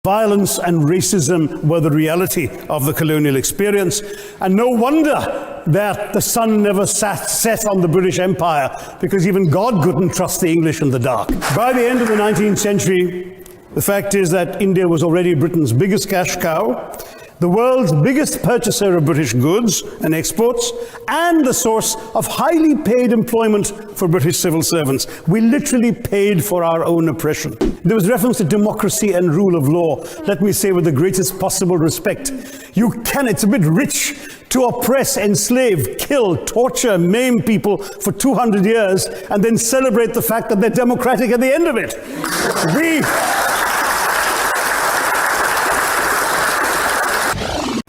Violence and racism were the reality of the colonial experience, and no wonder that the sun never set on the British Empire, because even God couldn't trust the English in the dark. By the end of the 19th century, the fact is that India was already Britain's biggest cash cow, the world's biggest purchaser of British goods and exports, and the source of highly paid employment for British civil servants. We literally paid for our own oppression. There was reference to democracy and rule of law. Let me say with the greatest possible respect, it's a bit rich to oppress, enslave, kill, torture, maim people for 200 years and then celebrate the fact that they're democratic at the end of it.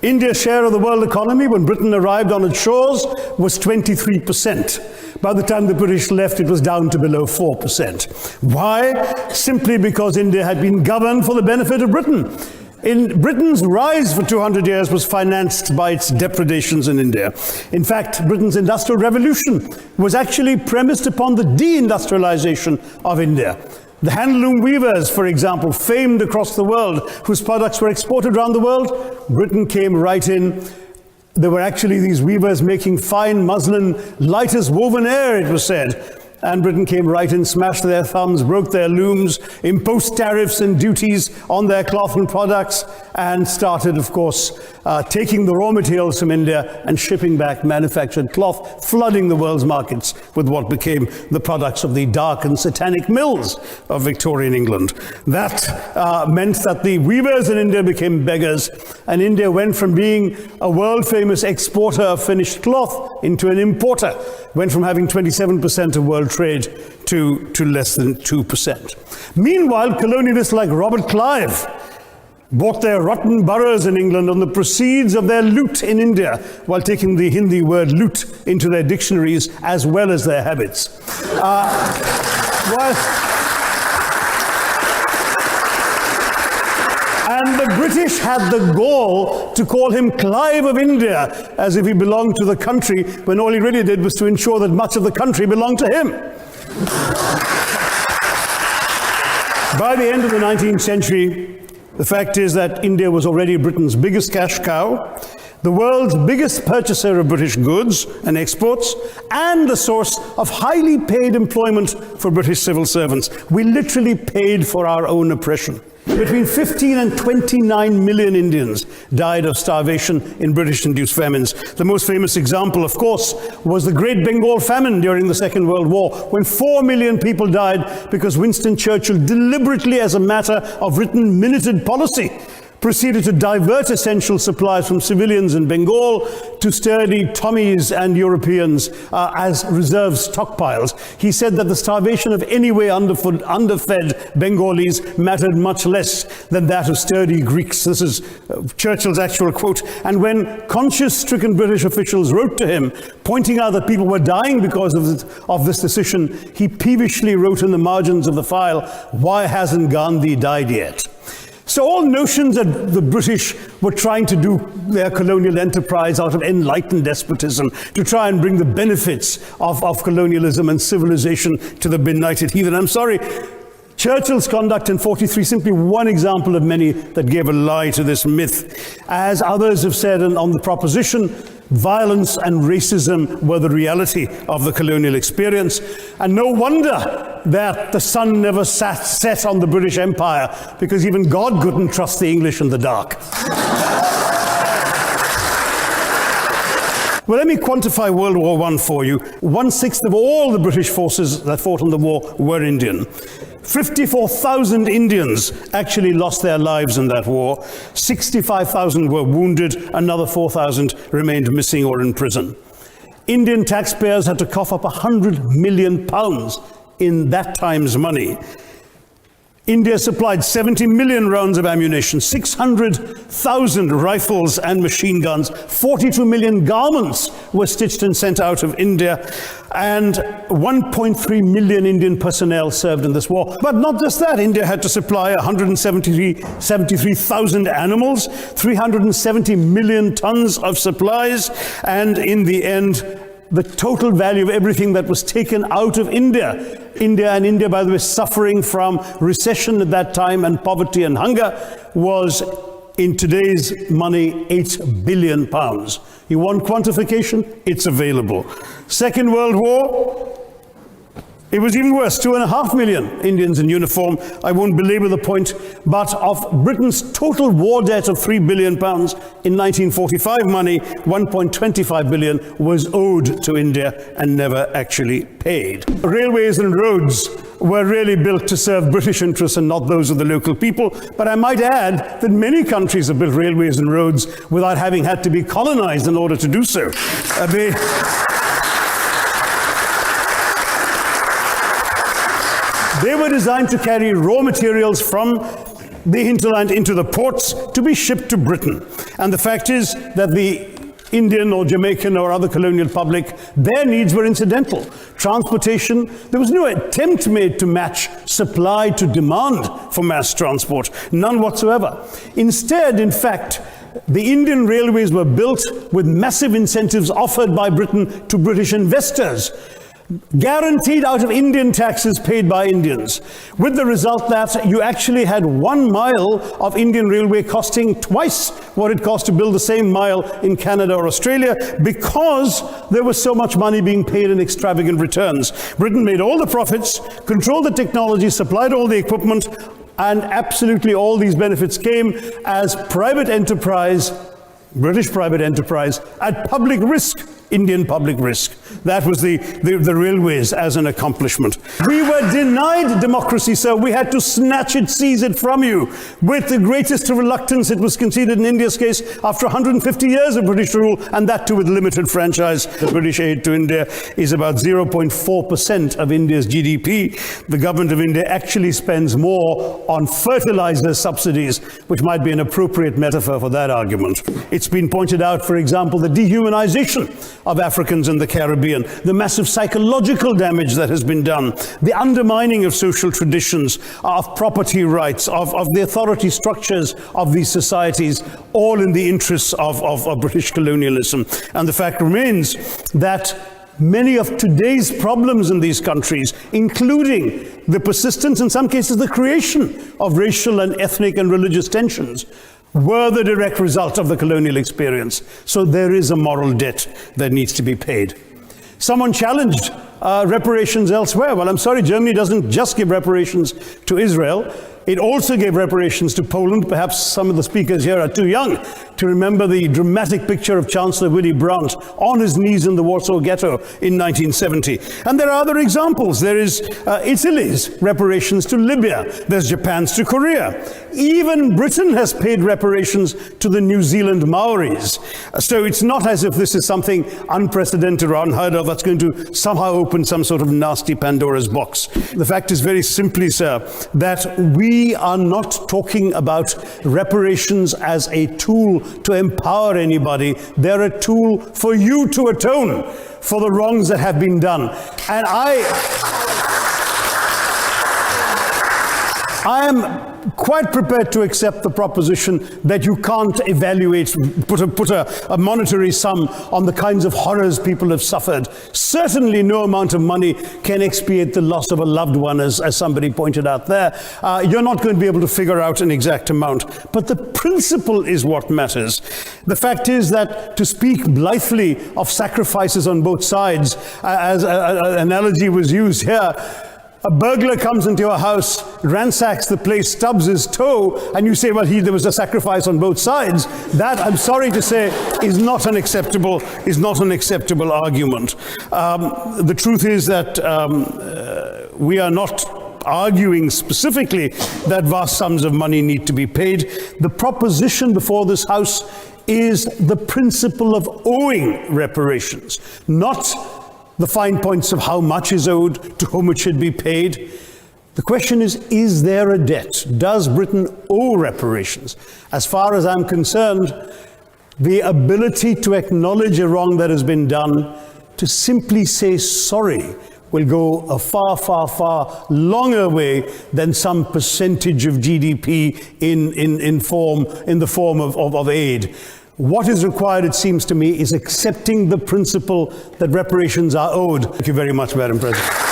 India's share of the world economy when Britain arrived on its shores was 23%. By the time the British left, it was down to below 4%. Why? Simply because India had been governed for the benefit of Britain. Britain's rise for 200 years was financed by its depredations in India. In fact, Britain's industrial revolution was actually premised upon the deindustrialization of India. The handloom weavers, for example, famed across the world, whose products were exported around the world, Britain came right in. There were actually these weavers making fine muslin, light as woven air, it was said. And Britain came right in, smashed their thumbs, broke their looms, imposed tariffs and duties on their cloth and products, and started, of course, taking the raw materials from India and shipping back manufactured cloth, flooding the world's markets with what became the products of the dark and satanic mills of Victorian England. That meant that the weavers in India became beggars, and India went from being a world-famous exporter of finished cloth into an importer, went from having 27% of world trade to less than 2%. Meanwhile, colonialists like Robert Clive bought their rotten boroughs in England on the proceeds of their loot in India, while taking the Hindi word loot into their dictionaries as well as their habits. And the British had the gall to call him Clive of India, as if he belonged to the country, when all he really did was to ensure that much of the country belonged to him. By the end of the 19th century, the fact is that India was already Britain's biggest cash cow, the world's biggest purchaser of British goods and exports, and the source of highly paid employment for British civil servants. We literally paid for our own oppression. Between 15 and 29 million Indians died of starvation in British-induced famines. The most famous example, of course, was the Great Bengal Famine during the Second World War, when 4 million people died because Winston Churchill deliberately, as a matter of written minuted policy, proceeded to divert essential supplies from civilians in Bengal to sturdy Tommies and Europeans as reserve stockpiles. He said that the starvation of anyway underfed Bengalis mattered much less than that of sturdy Greeks. This is Churchill's actual quote. And when conscience-stricken British officials wrote to him, pointing out that people were dying because of this decision, he peevishly wrote in the margins of the file, "Why hasn't Gandhi died yet?" So all notions that the British were trying to do their colonial enterprise out of enlightened despotism to try and bring the benefits of colonialism and civilization to the benighted heathen. I'm sorry, Churchill's conduct in 43, simply one example of many that gave a lie to this myth. As others have said on the proposition, violence and racism were the reality of the colonial experience. And no wonder that the sun never set on the British Empire, because even God couldn't trust the English in the dark. Well, let me quantify World War I for you. 1/6 of all the British forces that fought in the war were Indian. 54,000 Indians actually lost their lives in that war. 65,000 were wounded. Another 4,000 remained missing or in prison. Indian taxpayers had to cough up £100 million in that time's money. India supplied 70 million rounds of ammunition, 600,000 rifles and machine guns, 42 million garments were stitched and sent out of India, and 1.3 million Indian personnel served in this war. But not just that, India had to supply 173,000 animals, 370 million tons of supplies, and in the end, the total value of everything that was taken out of India. India, by the way, suffering from recession at that time and poverty and hunger, was in today's money 8 billion pounds. You want quantification? It's available. Second World War, it was even worse, 2.5 million Indians in uniform. I won't belabor the point, but of Britain's total war debt of 3 billion pounds in 1945 money, 1.25 billion was owed to India and never actually paid. Railways and roads were really built to serve British interests and not those of the local people. But I might add that many countries have built railways and roads without having had to be colonized in order to do so. They were designed to carry raw materials from the hinterland into the ports to be shipped to Britain. And the fact is that the Indian or Jamaican or other colonial public, their needs were incidental. Transportation, there was no attempt made to match supply to demand for mass transport, none whatsoever. Instead, in fact, the Indian railways were built with massive incentives offered by Britain to British investors, guaranteed out of Indian taxes paid by Indians, with the result that you actually had 1 mile of Indian railway costing twice what it cost to build the same mile in Canada or Australia, because there was so much money being paid in extravagant returns. Britain made all the profits, controlled the technology, supplied all the equipment, and absolutely all these benefits came as private enterprise, British private enterprise, at public risk, Indian public risk. That was the railways as an accomplishment. We were denied democracy, sir. We had to snatch it, seize it from you. With the greatest reluctance, it was conceded in India's case after 150 years of British rule, and that too with limited franchise. The British aid to India is about 0.4% of India's GDP. The government of India actually spends more on fertilizer subsidies, which might be an appropriate metaphor for that argument. It's been pointed out, for example, the dehumanization of Africans in the Caribbean, the massive psychological damage that has been done, the undermining of social traditions, of property rights, of the authority structures of these societies, all in the interests of British colonialism. And the fact remains that many of today's problems in these countries, including the persistence, in some cases the creation of racial and ethnic and religious tensions, were the direct result of the colonial experience. So there is a moral debt that needs to be paid. Someone challenged reparations elsewhere. Well, I'm sorry, Germany doesn't just give reparations to Israel. It also gave reparations to Poland. Perhaps some of the speakers here are too young to remember the dramatic picture of Chancellor Willy Brandt on his knees in the Warsaw Ghetto in 1970. And there are other examples. There is Italy's reparations to Libya. There's Japan's to Korea. Even Britain has paid reparations to the New Zealand Maoris. So it's not as if this is something unprecedented or unheard of that's going to somehow open some sort of nasty Pandora's box. The fact is very simply, sir, that we are not talking about reparations as a tool to empower anybody. They're a tool for you to atone for the wrongs that have been done. And I am quite prepared to accept the proposition that you can't evaluate, put a monetary sum on the kinds of horrors people have suffered. Certainly no amount of money can expiate the loss of a loved one, as somebody pointed out there. You're not going to be able to figure out an exact amount. But the principle is what matters. The fact is that to speak blithely of sacrifices on both sides, as an analogy was used here, a burglar comes into your house, ransacks the place, stubs his toe, and you say, well, there was a sacrifice on both sides. That, I'm sorry to say, is not an acceptable argument. The truth is that we are not arguing specifically that vast sums of money need to be paid. The proposition before this House is the principle of owing reparations, not the fine points of how much is owed, to whom it should be paid. The question is there a debt? Does Britain owe reparations? As far as I'm concerned, the ability to acknowledge a wrong that has been done, to simply say sorry, will go a far, far, far longer way than some percentage of GDP in the form of aid. What is required, it seems to me, is accepting the principle that reparations are owed. Thank you very much, Madam President.